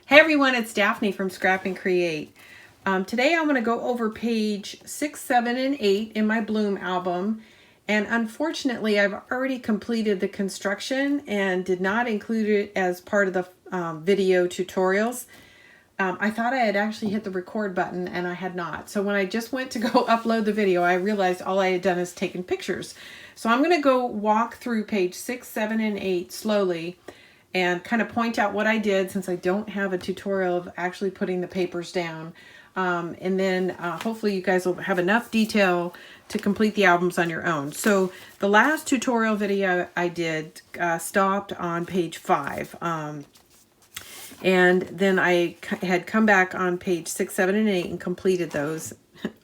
Hey everyone, it's Daphne from Scrap and Create. Today I'm going to go over page 6, 7, and 8 in my Bloom album. And unfortunately, I've already completed the construction and did not include it as part of the video tutorials. I thought I had actually hit the record button and I had not. So when I just went to go upload the video, I realized all I had done is taken pictures. So I'm going to go walk through page 6, 7, and 8 slowly and kind of point out what I did, since I don't have a tutorial of actually putting the papers down. And then hopefully you guys will have enough detail to complete the albums on your own. So the last tutorial video I did stopped on page 5. And then I had come back on page 6, 7, and 8 and completed those,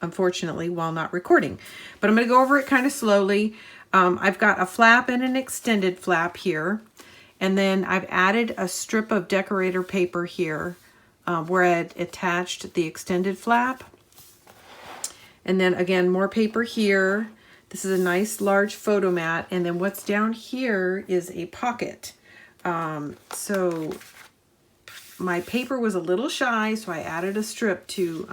unfortunately, while not recording. But I'm going to go over it kind of slowly. I've got a flap and an extended flap here. And then I've added a strip of decorator paper here where I attached the extended flap. And then again, more paper here. This is a nice large photo mat. And then what's down here is a pocket. So my paper was a little shy, so I added a strip to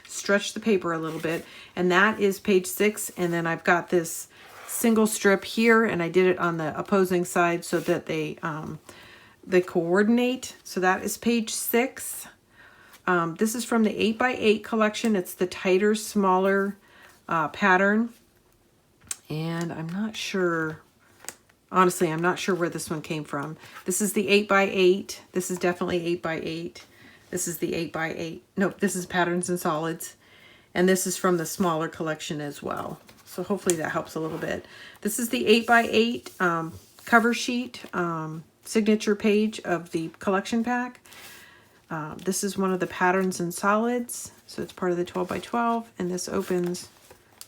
stretch the paper a little bit. And that is page 6. And then I've got this single strip here, and I did it on the opposing side so that they coordinate. So that is page 6. This is from the 8x8 collection. It's the tighter, smaller pattern. And I'm not sure, honestly, I'm not sure where this one came from. This is the 8x8. This is definitely 8x8. This is the 8x8. Nope, this is Patterns and Solids. And this is from the smaller collection as well. So hopefully that helps a little bit. This is the 8x8 cover sheet, signature page of the collection pack. This is one of the Patterns and Solids. So it's part of the 12x12. And this opens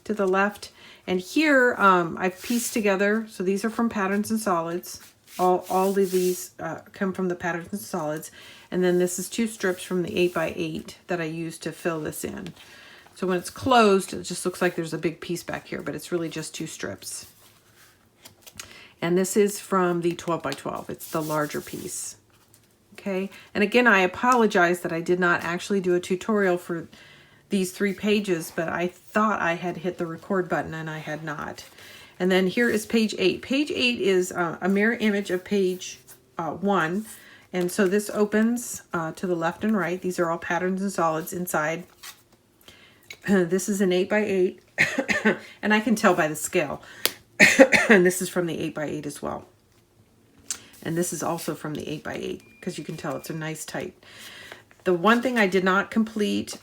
to the left. And here I've pieced together. So these are from Patterns and Solids. All of these come from the Patterns and Solids. And then this is 2 strips from the 8x8 that I used to fill this in. So when it's closed, it just looks like there's a big piece back here, but it's really just 2 strips. And this is from the 12x12. It's the larger piece. Okay. And again, I apologize that I did not actually do a tutorial for these 3 pages, but I thought I had hit the record button and I had not. And then here is page 8. Page 8 is a mirror image of page 1. And so this opens to the left and right. These are all Patterns and Solids inside. This is an 8x8, and I can tell by the scale. And this is from the 8x8 as well. And this is also from the 8x8, because you can tell it's a nice tight. The one thing I did not complete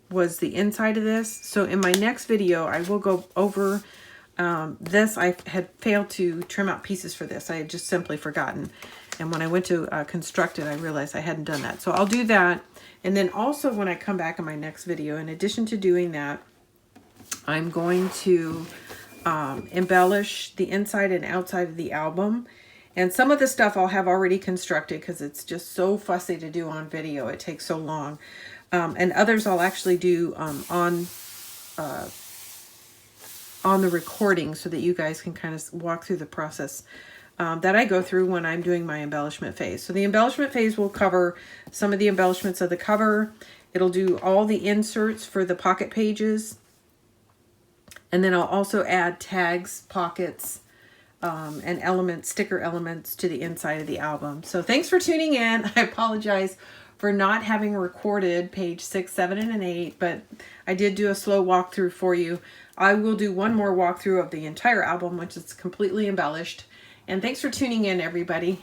was the inside of this. So in my next video, I will go over this. I had failed to trim out pieces for this. I had just simply forgotten. And when I went to construct it, I realized I hadn't done that. So I'll do that. And then also when I come back in my next video, in addition to doing that, I'm going to embellish the inside and outside of the album. And some of the stuff I'll have already constructed because it's just so fussy to do on video. It takes so long. And others I'll actually do on the recording so that you guys can kind of walk through the process that I go through when I'm doing my embellishment phase. So the embellishment phase will cover some of the embellishments of the cover. It'll do all the inserts for the pocket pages. And then I'll also add tags, pockets, and elements, sticker elements to the inside of the album. So thanks for tuning in. I apologize for not having recorded page 6, 7, and 8, but I did do a slow walkthrough for you. I will do one more walkthrough of the entire album, which is completely embellished. And thanks for tuning in, everybody.